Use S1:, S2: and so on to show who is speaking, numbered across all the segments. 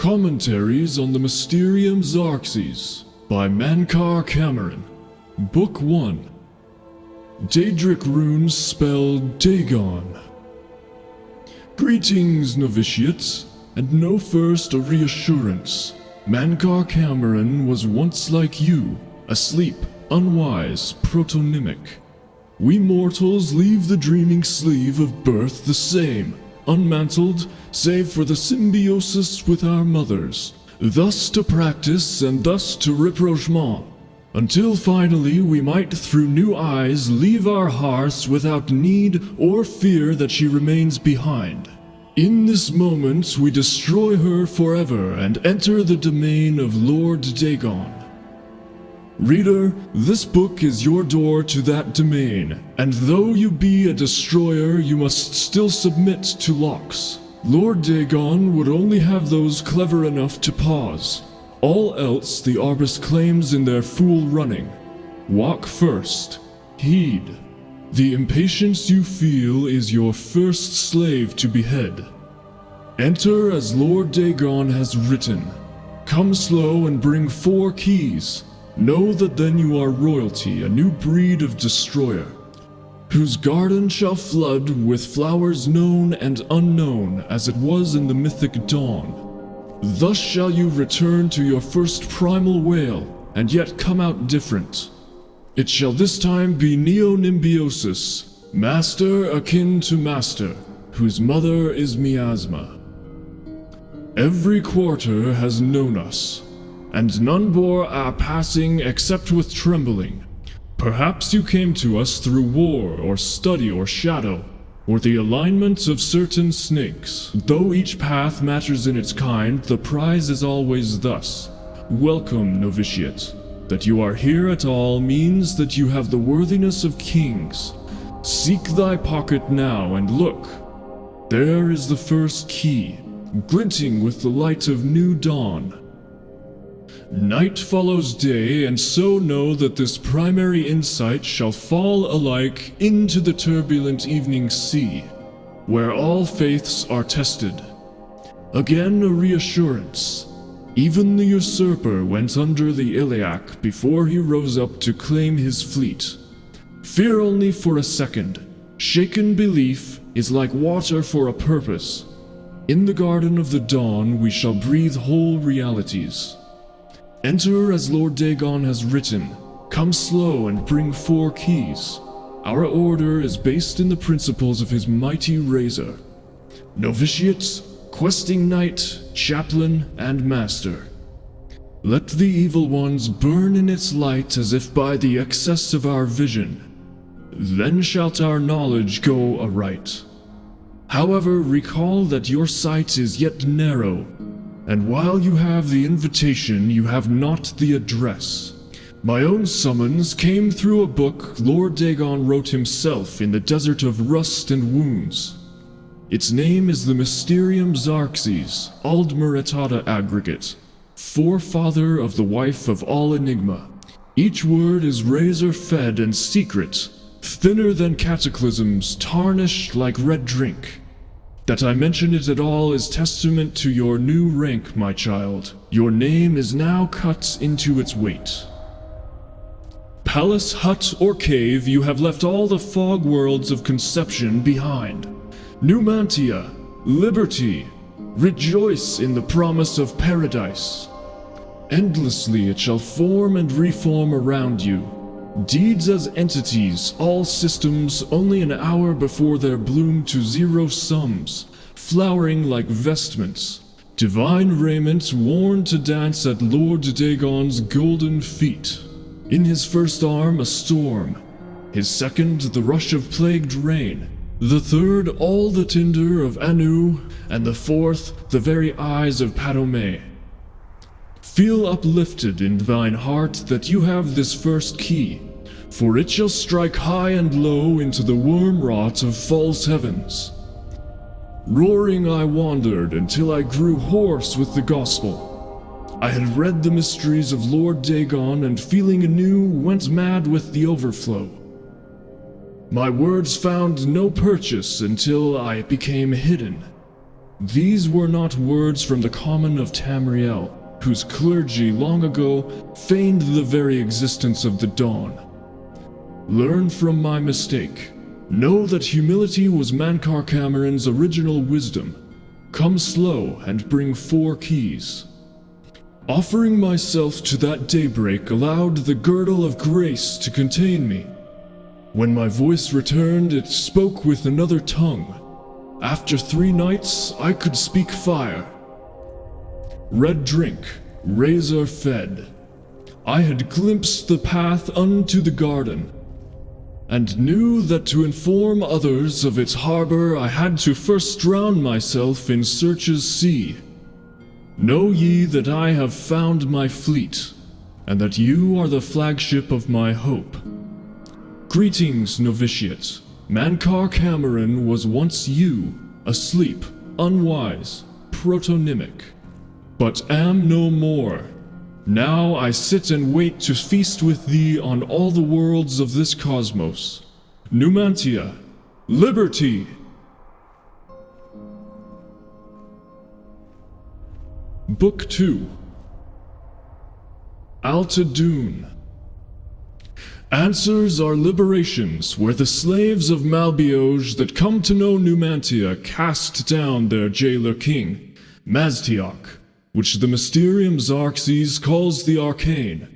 S1: Commentaries on the Mysterium Xarxes by Mankar Camoran. Book 1. Daedric runes spelled Dagon. Greetings, novitiates, and know first a reassurance. Mankar Camoran was once like you, asleep, unwise, protonymic. We mortals leave the dreaming sleeve of birth the same, unmantled, save for the symbiosis with our mothers, thus to practice and thus to rapprochement, until finally we might through new eyes leave our hearths without need or fear that she remains behind. In this moment we destroy her forever and enter the domain of Lord Dagon. Reader, this book is your door to that domain, and though you be a destroyer, you must still submit to locks. Lord Dagon would only have those clever enough to pause. All else the Arbus claims in their fool running. Walk first. Heed. The impatience you feel is your first slave to behead. Enter as Lord Dagon has written. Come slow and bring 4 keys. Know that then you are royalty, a new breed of destroyer, whose garden shall flood with flowers known and unknown as it was in the mythic dawn. Thus shall you return to your first primal wail, and yet come out different. It shall this time be neonimbiosis, master akin to master, whose mother is miasma. Every quarter has known us, and none bore our passing except with trembling. Perhaps you came to us through war or study or shadow, or the alignment of certain snakes. Though each path matters in its kind, the prize is always thus. Welcome, novitiate. That you are here at all means that you have the worthiness of kings. Seek thy pocket now and look. There is the first key, glinting with the light of new dawn. Night follows day, and so know that this primary insight shall fall alike into the turbulent evening sea, where all faiths are tested. Again a reassurance. Even the usurper went under the iliac before he rose up to claim his fleet. Fear only for a second. Shaken belief is like water for a purpose. In the garden of the dawn we shall breathe whole realities. Enter as Lord Dagon has written. Come slow and bring 4 keys. Our order is based in the principles of his mighty razor. Novitiates, questing knight, chaplain, and master. Let the evil ones burn in its light as if by the excess of our vision. Then shalt our knowledge go aright. However, recall that your sight is yet narrow, and while you have the invitation, you have not the address. My own summons came through a book Lord Dagon wrote himself in the desert of rust and wounds. Its name is the Mysterium Xarxes, Aldmeritata aggregate, forefather of the wife of all enigma. Each word is razor-fed and secret, thinner than cataclysms, tarnished like red drink. That I mention it at all is testament to your new rank, my child. Your name is now cut into its weight. Palace, hut, or cave, you have left all the fog worlds of conception behind. Pneumatia, liberty, rejoice in the promise of paradise. Endlessly it shall form and reform around you. Deeds as entities, all systems only an hour before their bloom to zero sums, flowering like vestments, divine raiment worn to dance at Lord Dagon's golden feet. In his first arm a storm, his second the rush of plagued rain, the third all the tinder of Anu, and the fourth the very eyes of Padome. Feel uplifted in thine heart that you have this first key, for it shall strike high and low into the worm-rot of false heavens. Roaring I wandered until I grew hoarse with the gospel. I had read the mysteries of Lord Dagon, and feeling anew went mad with the overflow. My words found no purchase until I became hidden. These were not words from the common of Tamriel, whose clergy long ago feigned the very existence of the dawn. Learn from my mistake. Know that humility was Mankar Camoran's original wisdom. Come slow and bring 4 keys. Offering myself to that daybreak allowed the girdle of grace to contain me. When my voice returned, it spoke with another tongue. After 3 nights, I could speak fire. Red drink, razor fed. I had glimpsed the path unto the garden, and knew that to inform others of its harbor I had to first drown myself in Search's sea. Know ye that I have found my fleet, and that you are the flagship of my hope. Greetings, novitiate. Mankar Camoran was once you, asleep, unwise, protonymic, but am no more. Now I sit and wait to feast with thee on all the worlds of this cosmos. Pneumatia, Liberty! Book 2. Altadune. Answers are liberations where the slaves of Malbioge that come to know Pneumatia cast down their jailer king, Maztiok, which the Mysterium Xarxes calls the Arcane.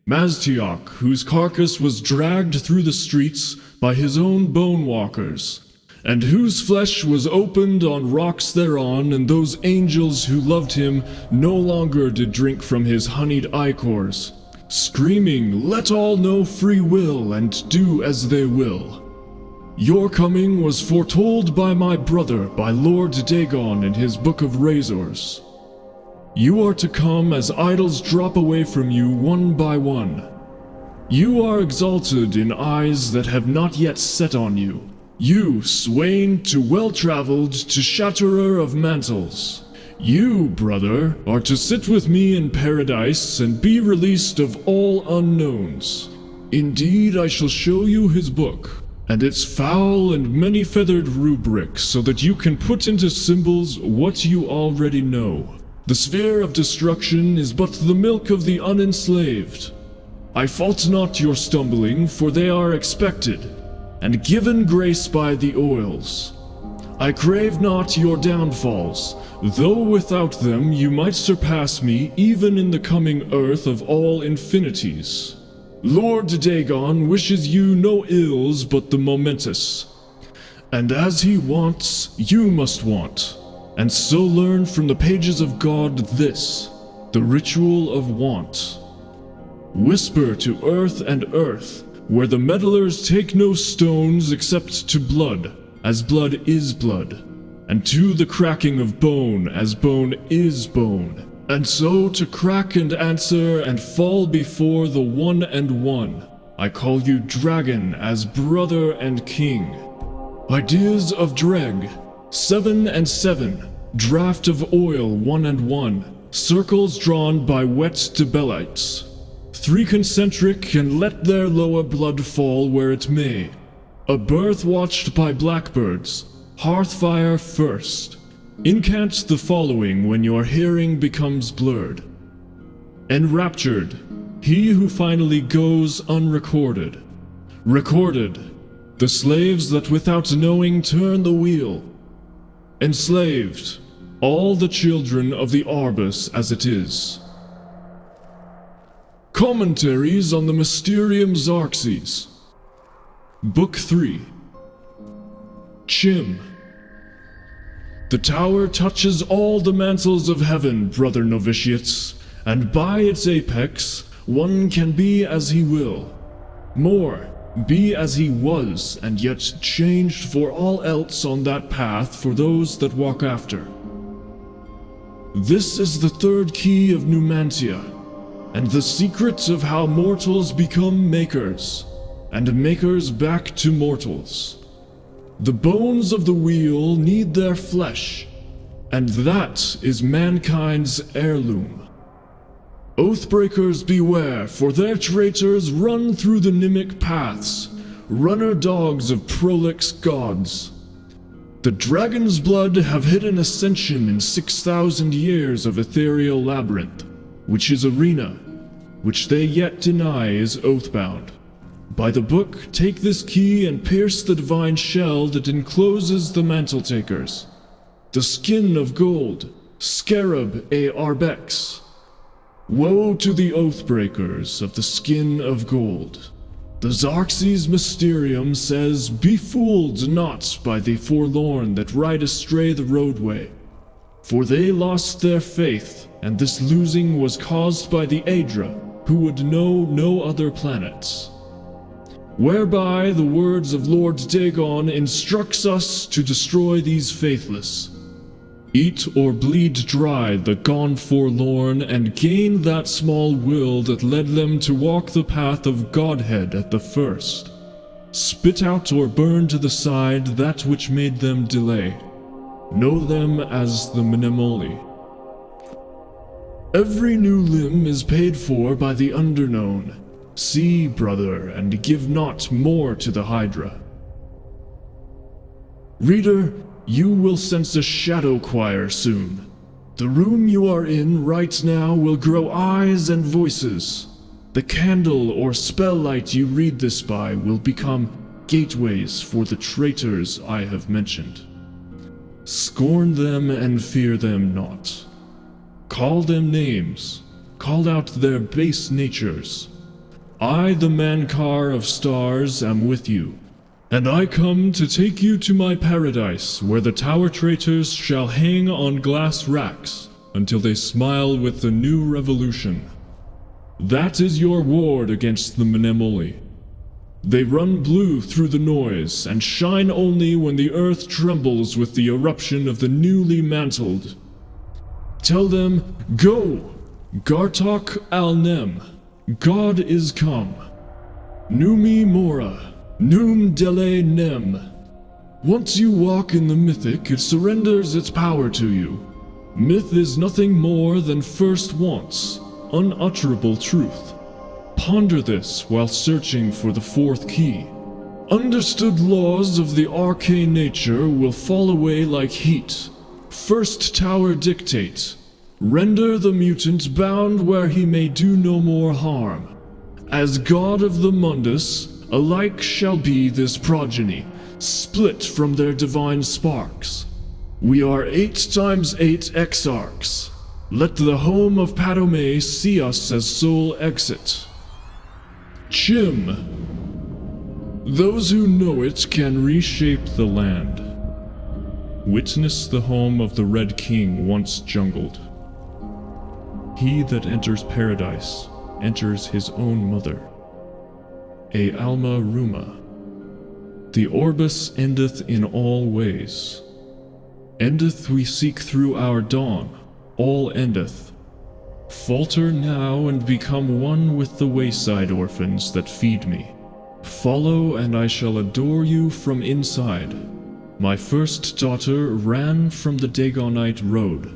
S1: Maztiok, whose carcass was dragged through the streets by his own bone walkers, and whose flesh was opened on rocks thereon, and those angels who loved him no longer did drink from his honeyed ichors, screaming, "Let all know free will and do as they will." Your coming was foretold by my brother, by Lord Dagon in his Book of Razors. You are to come as idols drop away from you one by one. You are exalted in eyes that have not yet set on you. You, swain to well-traveled, to shatterer of mantles. You, brother, are to sit with me in paradise and be released of all unknowns. Indeed, I shall show you his book, and its foul and many-feathered rubric, so that you can put into symbols what you already know. The sphere of destruction is but the milk of the unenslaved. I fault not your stumbling, for they are expected, and given grace by the oils. I crave not your downfalls, though without them you might surpass me even in the coming earth of all infinities. Lord Dagon wishes you no ills but the momentous. And as he wants, you must want, and so learn from the pages of God this, the ritual of want. Whisper to earth and earth, where the meddlers take no stones except to blood, as blood is blood, and to the cracking of bone, as bone is bone, and so to crack and answer and fall before the one and one. I call you dragon as brother and king. Ideas of Dreg, 7 and 7, draught of oil 1 and 1, circles drawn by wet Debelites. 3 concentric, and let their lower blood fall where it may. A birth watched by blackbirds, hearthfire first. Incant the following when your hearing becomes blurred. Enraptured, he who finally goes unrecorded. Recorded, the slaves that without knowing turn the wheel. Enslaved, all the children of the Arbus as it is. Commentaries on the Mysterium Xarxes. Book 3. Chim. The tower touches all the mantles of heaven, brother novitiates, and by its apex one can be as he will. More, be as he was, and yet changed for all else on that path for those that walk after. This is the 3rd key of Pneumatia, and the secret of how mortals become makers, and makers back to mortals. The bones of the wheel need their flesh, and that is mankind's heirloom. Oathbreakers beware, for their traitors run through the mimic paths, runner dogs of prolix gods. The dragon's blood have hidden ascension in 6,000 years of ethereal labyrinth, which is arena, which they yet deny is oathbound. By the book, take this key and pierce the divine shell that encloses the mantle takers. The skin of gold, scarab a arbex. Woe to the oathbreakers of the skin of gold. The Xarxes Mysterium says, "Be fooled not by the forlorn that ride astray the roadway. For they lost their faith, and this losing was caused by the Aedra, who would know no other planets. Whereby the words of Lord Dagon instructs us to destroy these faithless. Eat or bleed dry the gone forlorn, and gain that small will that led them to walk the path of Godhead at the first. Spit out or burn to the side that which made them delay. Know them as the Mnemoli. Every new limb is paid for by the underknown. See, brother, and give not more to the Hydra." Reader, you will sense a shadow choir soon. The room you are in right now will grow eyes and voices. The candle or spell light you read this by will become gateways for the traitors I have mentioned. Scorn them and fear them not. Call them names, call out their base natures. I, the Mankar of stars, am with you, and I come to take you to my paradise, where the tower traitors shall hang on glass racks until they smile with the new revolution. That is your ward against the Mnemoli. They run blue through the noise and shine only when the earth trembles with the eruption of the newly mantled. Tell them, "Go! Gartok al-Nem, God is come. Numi Mora, Num Dele Nem." Once you walk in the Mythic, it surrenders its power to you. Myth is nothing more than first wants, unutterable truth. Ponder this while searching for the fourth key. Understood laws of the arcane nature will fall away like heat. First tower dictate. Render the mutant bound where he may do no more harm. As god of the mundus, alike shall be this progeny, split from their divine sparks. We are 8 times 8 Xarxes. Let the home of Padome see us as sole exit. Chim. Those who know it can reshape the land. Witness the home of the Red King once jungled. He that enters paradise enters his own mother. E alma ruma. The orbis endeth in all ways. Endeth we seek through our dawn, all endeth. Falter now and become one with the wayside orphans that feed me. Follow and I shall adore you from inside. My first daughter ran from the Dagonite road.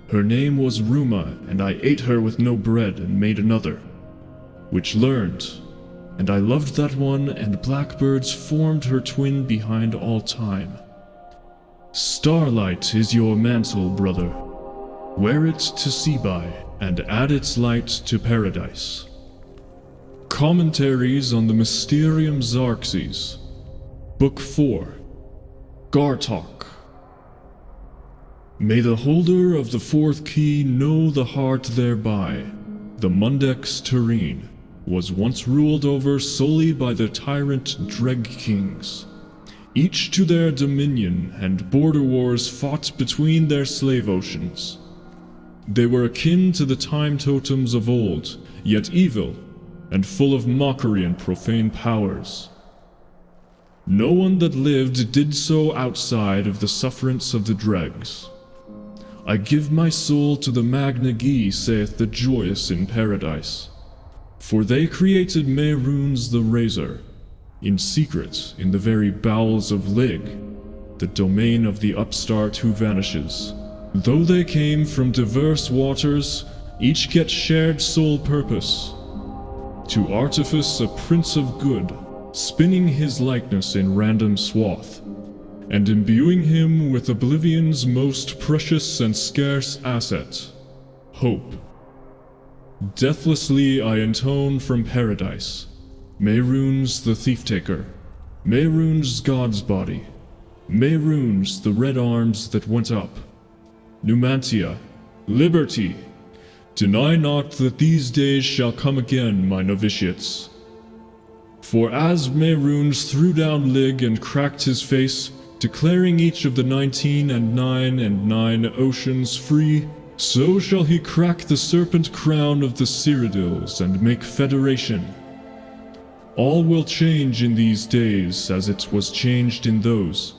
S1: Her name was Ruma, and I ate her with no bread and made another, which learned, and I loved that one, and blackbirds formed her twin behind all time. Starlight is your mantle, brother. Wear it to see by, and add its light to paradise. Commentaries on the Mysterium Xarxes, Book 4, Gartok. May the holder of the fourth key know the heart thereby. The Mundex Terrene was once ruled over solely by the tyrant Dreg Kings. Each to their dominion, and border wars fought between their slave oceans. They were akin to the time totems of old, yet evil, and full of mockery and profane powers. No one that lived did so outside of the sufferance of the dregs. I give my soul to the Magna Gi, saith the joyous in paradise. For they created Mehrunes the Razor, in secret in the very bowels of Lig, the domain of the upstart who vanishes. Though they came from diverse waters, each get shared sole purpose, to artifice a prince of good, spinning his likeness in random swath, and imbuing him with Oblivion's most precious and scarce asset, hope. Deathlessly I intone from paradise, Mehrunes the Thief-Taker, Mehrunes God's body, Mehrunes the red arms that went up, Pneumatia, Liberty. Deny not that these days shall come again, my novitiates. For as Mehrunes threw down Lig and cracked his face, declaring each of the 19 and 9 and 9 oceans free, so shall he crack the serpent crown of the Cyrodiils and make federation. All will change in these days as it was changed in those,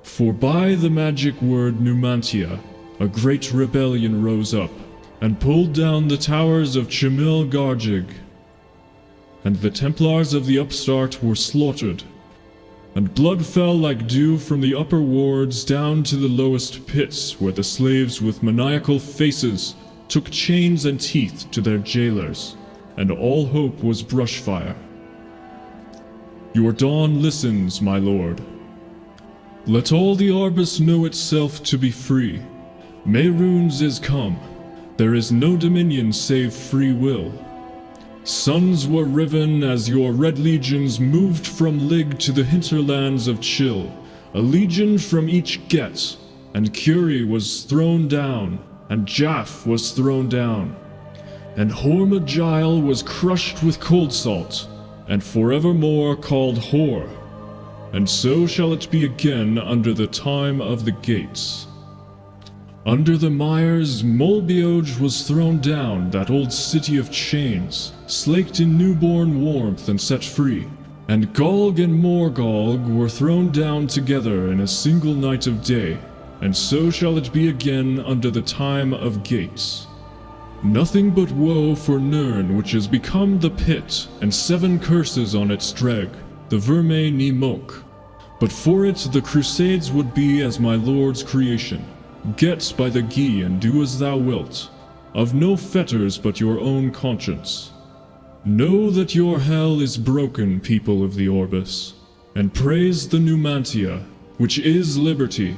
S1: for by the magic word Pneumatia, a great rebellion rose up, and pulled down the towers of Chimil Garjig, and the Templars of the upstart were slaughtered, and blood fell like dew from the upper wards down to the lowest pits where the slaves with maniacal faces took chains and teeth to their jailers, and all hope was brushfire. Your dawn listens, my lord. Let all the Arbus know itself to be free. Mehrunes is come. There is no dominion save free will. Suns were riven as your red legions moved from Lig to the hinterlands of Chill, a legion from each Get, and Curie was thrown down, and Jaff was thrown down, and Hormagile was crushed with cold salt, and forevermore called Hor, and so shall it be again under the time of the gates. Under the mires, Molbioj was thrown down, that old city of chains, slaked in newborn warmth and set free, and Golg and Morgolg were thrown down together in a single night of day, and so shall it be again under the time of gates. Nothing but woe for Nirn, which has become the pit, and 7 curses on its dreg, the Verme ni Mok. But for it the crusades would be as my lord's creation. Get by the Gi and do as thou wilt, of no fetters but your own conscience. Know that your hell is broken, people of the Orbis, and praise the Pneumatia, which is liberty.